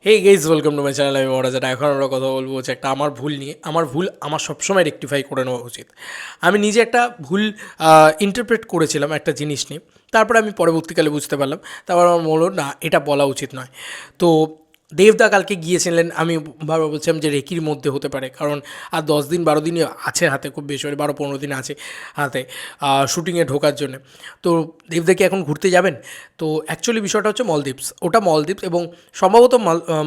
Hey guys, welcome to my channel. আমি মহারাজাটা। এখন আমরা কথা বলবো হচ্ছে একটা আমার ভুল নিয়ে। আমার ভুল আমার সবসময় রেকটিফাই করে নেওয়া উচিত। আমি নিজে একটা ভুল ইন্টারপ্রেট করেছিলাম একটা জিনিস নিয়ে, তারপরে আমি পরবর্তীকালে বুঝতে পারলাম। তারপর আমার মনে হলো না, এটা বলা উচিত নয়। তো দেবদা কালকে গিয়েছিলেন, আমি বারবার বলছিলাম যে রেকির মধ্যে হতে পারে, কারণ আর 10 দিন 12 দিনই আছে হাতে, খুব বেশি হলে 12-15 দিন আছে হাতে শুটিংয়ে ঢোকার জন্য। তো দেবদা কি এখন ঘুরতে যাবেন? তো অ্যাকচুয়ালি বিষয়টা হচ্ছে মলদ্বীপস, ওটা মলদ্বীপস এবং সম্ভবত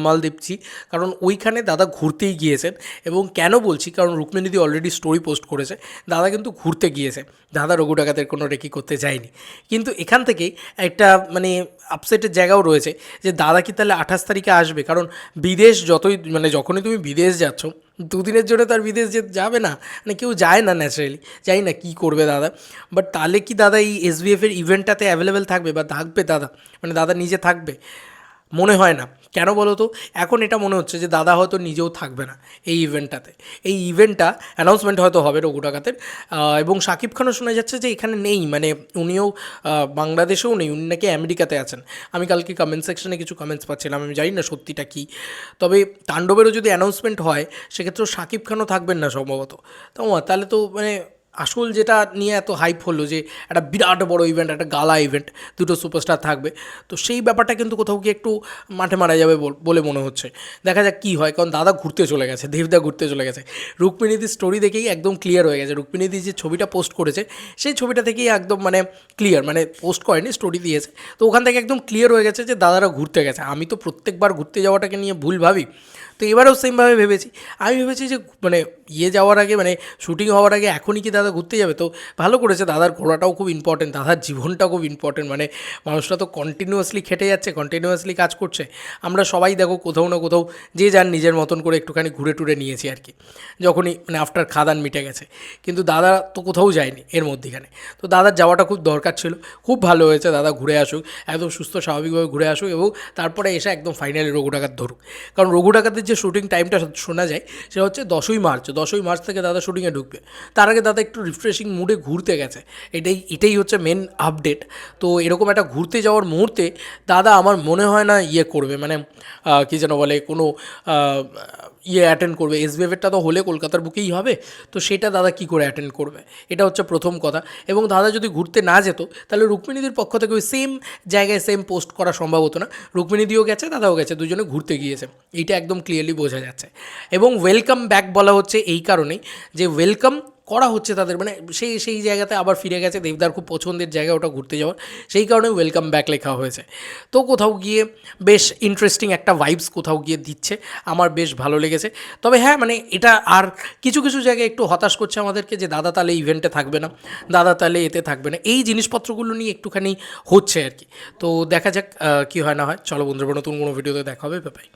মালদ্বীপসই, কারণ ওইখানে দাদা ঘুরতেই গিয়েছেন। এবং কেন বলছি, কারণ রুক্মিণীদি অলরেডি স্টোরি পোস্ট করেছে, দাদা কিন্তু ঘুরতে গিয়েছে, দাদা রঘু ডাকাতের কোনো রেকি করতে যায়নি। কিন্তু এখান থেকেই একটা মানে আপসেটের জায়গাও রয়েছে যে দাদা কি তাহলে 28 তারিখে আসবে, কারণ বিদেশ যতই মানে যখনই তুমি বিদেশ যাচ্ছ, দুদিনের জন্য তার বিদেশ যে যাবে না, মানে কেউ যায় না ন্যাচারালি, জানি না কী করবে দাদা। বাট তাহলে কি দাদা এই এসবিএফের ইভেন্টটাতে অ্যাভেলেবেল থাকবে বা থাকবে দাদা, মানে দাদা নিজে থাকবে? মনে হয় না। কেন বলো তো? এখন এটা মনে হচ্ছে যে দাদা হয়তো নিজেও থাকবে না এই ইভেন্টটাতে। এই ইভেন্টটা অ্যানাউন্সমেন্ট হয়তো হবে রঘু ডাকাতের, এবং শাকিব খানও শোনা যাচ্ছে যে এখানে নেই, মানে উনিও বাংলাদেশেও নেই, উনি নাকি আমেরিকাতে আছেন। আমি কালকে কমেন্ট সেকশনে কিছু কমেন্টস পাচ্ছিলাম, আমি জানি না সত্যিটা কী। তবে তাণ্ডবেরও যদি অ্যানাউন্সমেন্ট হয়, সেক্ষেত্রেও শাকিব খানও থাকবেন না সম্ভবত। তো তাহলে তো মানে আসল যেটা নিয়ে এত হাইপ হলো যে একটা বিরাট বড় ইভেন্ট, একটা গালা ইভেন্ট, দুটো সুপারস্টার থাকবে, তো সেই ব্যাপারটা কিন্তু কোথাও গিয়ে একটু মাঠে মারা যাবে বলে মনে হচ্ছে। দেখা যাক কী হয়, কারণ দাদা ঘুরতে চলে গেছে, দেবদা ঘুরতে চলে গেছে। রুক্মিণীদির স্টোরি দেখেই একদম ক্লিয়ার হয়ে গেছে। রুক্মিণীদি যে ছবিটা পোস্ট করেছে, সেই ছবিটা থেকেই একদম মানে ক্লিয়ার, মানে পোস্ট করেনি, স্টোরি দিয়েছে, তো ওখান থেকে একদম ক্লিয়ার হয়ে গেছে যে দাদারা ঘুরতে গেছে। আমি তো প্রত্যেকবার ঘুরতে যাওয়াটাকে নিয়ে ভুল ভাবি, তো এবারেও সেমভাবে ভেবেছি। আমি ভেবেছি যে মানে যাওয়ার আগে, মানে শুটিং হওয়ার আগে এখনই কি দাদা ঘুরতে যাবে? তো ভালো করেছে, দাদার ঘোরাটাও খুব ইম্পর্টেন্ট, দাদার জীবনটাও খুব ইম্পর্টেন্ট। মানে মানুষটা তো কন্টিনিউয়াসলি খেটে যাচ্ছে, কন্টিনিউয়াসলি কাজ করছে। আমরা সবাই দেখো কোথাও না কোথাও যে যার নিজের মতন করে একটুখানি ঘুরে টুরে নিয়েছি আর কি, যখনই মানে আফটার খাদান মিটে গেছে। কিন্তু দাদা তো কোথাও যায়নি এর মধ্যেখানে। তো দাদার যাওয়াটা খুব দরকার ছিল। খুব ভালো হয়েছে দাদা ঘুরে আসুক, একদম সুস্থ স্বাভাবিকভাবে ঘুরে আসুক, এবং তারপরে এসে একদম ফাইনালি রঘু ডাকাত ধরুক। কারণ রঘু ডাকাতের যে শুটিং টাইমটা শোনা যায়, সেটা হচ্ছে 10ই মার্চ থেকে দাদা শুটিংয়ে ঢুকবে। তার আগে দাদা একটু রিফ্রেশিং মুডে ঘুরতে গেছে, এটাই হচ্ছে মেন আপডেট। তো এরকম একটা ঘুরতে যাওয়ার মুহূর্তে দাদা আমার মনে হয় না করবে, মানে কী যেন বলে, কোনো অ্যাটেন্ড করবে। এসবিএফেরটা তো হলে কলকাতার বুকেই হবে, তো সেটা দাদা কী করে অ্যাটেন্ড করবে, এটা হচ্ছে প্রথম কথা। এবং দাদা যদি ঘুরতে না যেত, তাহলে রুক্মিণীদের পক্ষ থেকে ওই সেম জায়গায় সেম পোস্ট করা সম্ভব হতো না। রুক্মিণীদিও গেছে, দাদাও গেছে, দুজনে ঘুরতে গিয়েছে, এইটা একদম ক্লিয়ারলি বোঝা যাচ্ছে। এবং ওয়েলকাম ব্যাক বলা হচ্ছে এই কারণেই যে ওয়েলকাম করা হচ্ছে তাদের, মানে সেই জায়গাতে আবার ফিরে গেছে। দেবদার খুব পছন্দের জায়গা ওটা ঘুরতে যাওয়ার, সেই কারণে ওয়েলকাম ব্যাক লেখা হয়েছে। তো কোথাও গিয়ে বেশ ইন্টারেস্টিং একটা ভাইবস কোথাও গিয়ে দিচ্ছে, আমার বেশ ভালো লেগেছে। তবে হ্যাঁ, মানে এটা আর কিছু কিছু জায়গায় একটু হতাশ করছে আমাদেরকে, যে দাদা তাহলে ইভেন্টে থাকবে না, দাদা তাহলে এতে থাকবে না, এই জিনিসপত্রগুলো নিয়ে একটুখানি হচ্ছে আর কি। তো দেখা যাক কী হয় না হয়। চলো বন্ধুরা, নতুন কোনো ভিডিওতে দেখা হবে, বাই।